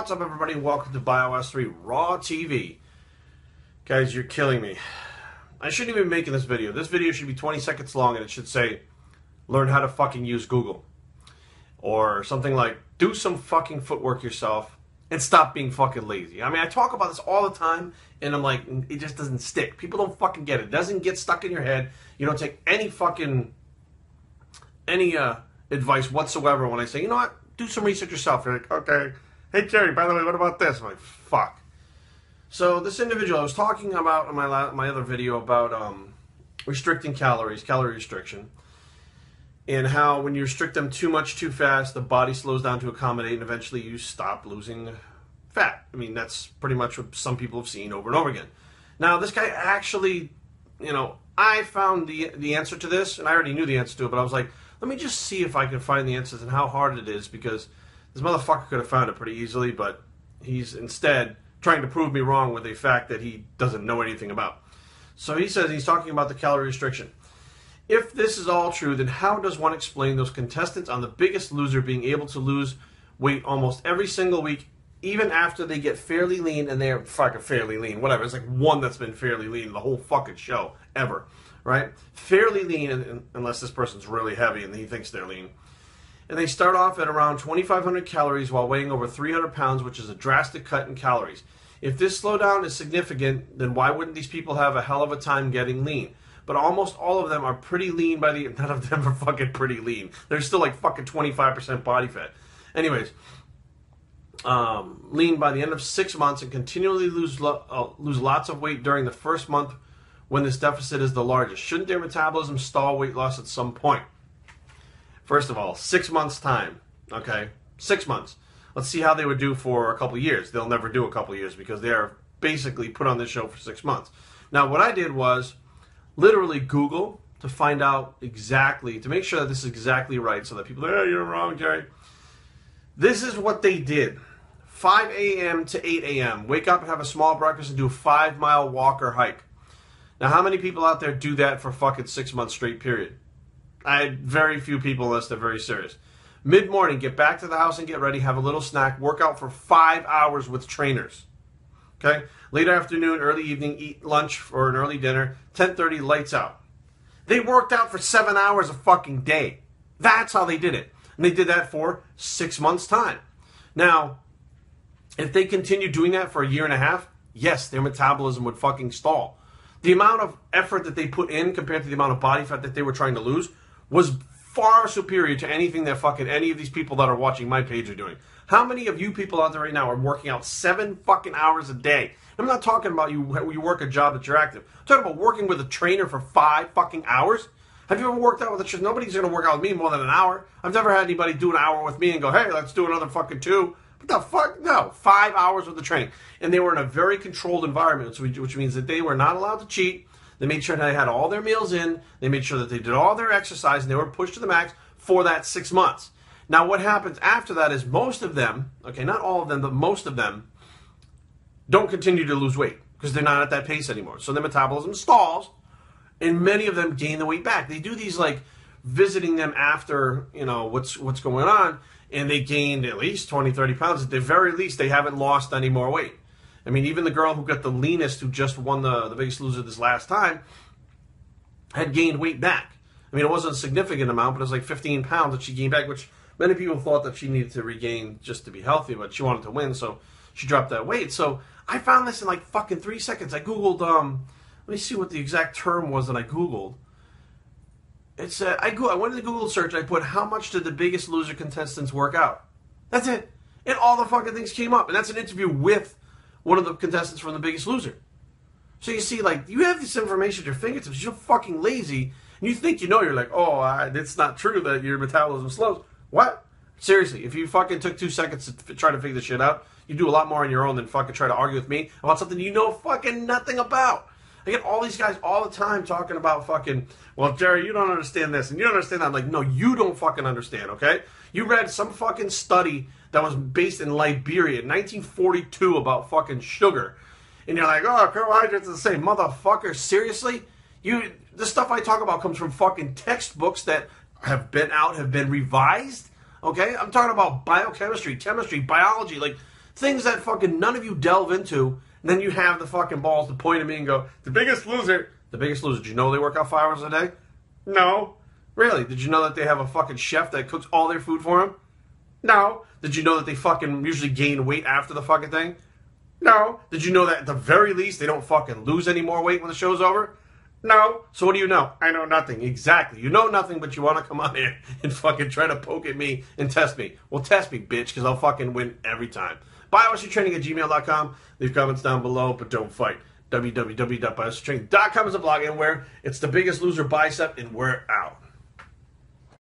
What's up, everybody? Welcome to Bios3 Raw TV. Guys, you're killing me. I shouldn't even be making this video. This video should be 20 seconds long, and it should say, learn how to fucking use Google. Or something like, do some fucking footwork yourself and stop being fucking lazy. I mean, I talk about this all the time, and I'm like, it just doesn't stick. People don't fucking get it. It doesn't get stuck in your head. You don't take any fucking, advice whatsoever when I say, you know what? Do some research yourself. You're like, okay. Hey, Kari, by the way, what about this? I'm like, fuck. So this individual, I was talking about in my other video about restricting calories, calorie restriction, and how when you restrict them too much too fast, the body slows down to accommodate, and eventually you stop losing fat. I mean, that's pretty much what some people have seen over and over again. Now, this guy actually, I found the answer to this, and I already knew the answer to it, but I was like, let me just see if I can find the answers and how hard it is, because this motherfucker could have found it pretty easily, but he's instead trying to prove me wrong with a fact that he doesn't know anything about. So he says he's talking about the calorie restriction. If this is all true, then how does one explain those contestants on The Biggest Loser being able to lose weight almost every single week, even after they get fairly lean, and they're fucking fairly lean, whatever. It's like one that's been fairly lean the whole fucking show, ever, right? Fairly lean, unless this person's really heavy and he thinks they're lean. And they start off at around 2,500 calories while weighing over 300 pounds, which is a drastic cut in calories. If this slowdown is significant, then why wouldn't these people have a hell of a time getting lean? But almost all of them are pretty lean by the... None of them are fucking pretty lean. They're still like fucking 25% body fat. Anyways, lean by the end of 6 months and continually lose lots of weight during the first month when this deficit is the largest. Shouldn't their metabolism stall weight loss at some point? First of all, 6 months time, okay? 6 months. Let's see how they would do for a couple years. They'll never do a couple years because they are basically put on this show for 6 months. Now, what I did was literally Google to find out exactly, to make sure that this is exactly right, so that people are, hey, you're wrong, Jerry. This is what they did. 5 a.m. to 8 a.m. Wake up and have a small breakfast and do a 5-mile walk or hike. Now, how many people out there do that for fucking 6 months straight period? I had very few people unless they're very serious. Mid-morning, get back to the house and get ready, have a little snack, work out for 5 hours with trainers. Okay? Late afternoon, early evening, eat lunch or an early dinner, 10:30, lights out. They worked out for 7 hours a fucking day. That's how they did it. And they did that for 6 months' time. Now, if they continue doing that for a year and a half, yes, their metabolism would fucking stall. The amount of effort that they put in compared to the amount of body fat that they were trying to lose was far superior to anything that fucking any of these people that are watching my page are doing. How many of you people out there right now are working out 7 fucking hours a day? I'm not talking about you work a job that you're active. I'm talking about working with a trainer for 5 fucking hours. Have you ever worked out with a trainer? Nobody's going to work out with me more than an hour. I've never had anybody do an hour with me and go, hey, let's do another fucking 2. What the fuck? No. 5 hours with the training. And they were in a very controlled environment, which means that they were not allowed to cheat. They made sure they had all their meals in. They made sure that they did all their exercise, and they were pushed to the max for that 6 months. Now, what happens after that is most of them, okay, not all of them, but most of them don't continue to lose weight because they're not at that pace anymore. So their metabolism stalls, and many of them gain the weight back. They do these, like, visiting them after, what's going on, and they gained at least 20, 30 pounds. At the very least, they haven't lost any more weight. I mean, even the girl who got the leanest, who just won the Biggest Loser this last time, had gained weight back. I mean, it wasn't a significant amount, but it was like 15 pounds that she gained back, which many people thought that she needed to regain just to be healthy, but she wanted to win, so she dropped that weight. So I found this in like fucking 3 seconds. I Googled, let me see what the exact term was that I Googled. It's, I went to the Google search, I put, how much did the Biggest Loser contestants work out? That's it. And all the fucking things came up, and that's an interview with one of the contestants from The Biggest Loser. So you see, like, you have this information at your fingertips. You're fucking lazy, and you think you're like, oh, it's not true that your metabolism slows. What? Seriously, if you fucking took 2 seconds to try to figure this shit out, you do a lot more on your own than fucking try to argue with me about something you know fucking nothing about. I get all these guys all the time talking about fucking, well, Jerry, you don't understand this, and you don't understand that. I'm like, no, you don't fucking understand, okay? You read some fucking study that was based in Liberia in 1942 about fucking sugar. And you're like, oh, carbohydrates are the same. Motherfucker, seriously? The stuff I talk about comes from fucking textbooks that have been revised, okay? I'm talking about biochemistry, chemistry, biology. Like, Things that fucking none of you delve into, and then you have the fucking balls to point at me and go, the biggest loser. The biggest loser. Did you know they work out 5 hours a day? No. Really? Did you know that they have a fucking chef that cooks all their food for them? No. Did you know that they fucking usually gain weight after the fucking thing? No. Did you know that at the very least they don't fucking lose any more weight when the show's over? No. So what do you know? I know nothing. Exactly. You know nothing, but you want to come on here and fucking try to poke at me and test me. Well, test me, bitch, because I'll fucking win every time. Biosretraining@gmail.com. Leave comments down below, but don't fight. www.biosretraining.com is a blog, and where it's the biggest loser bicep, and we're out.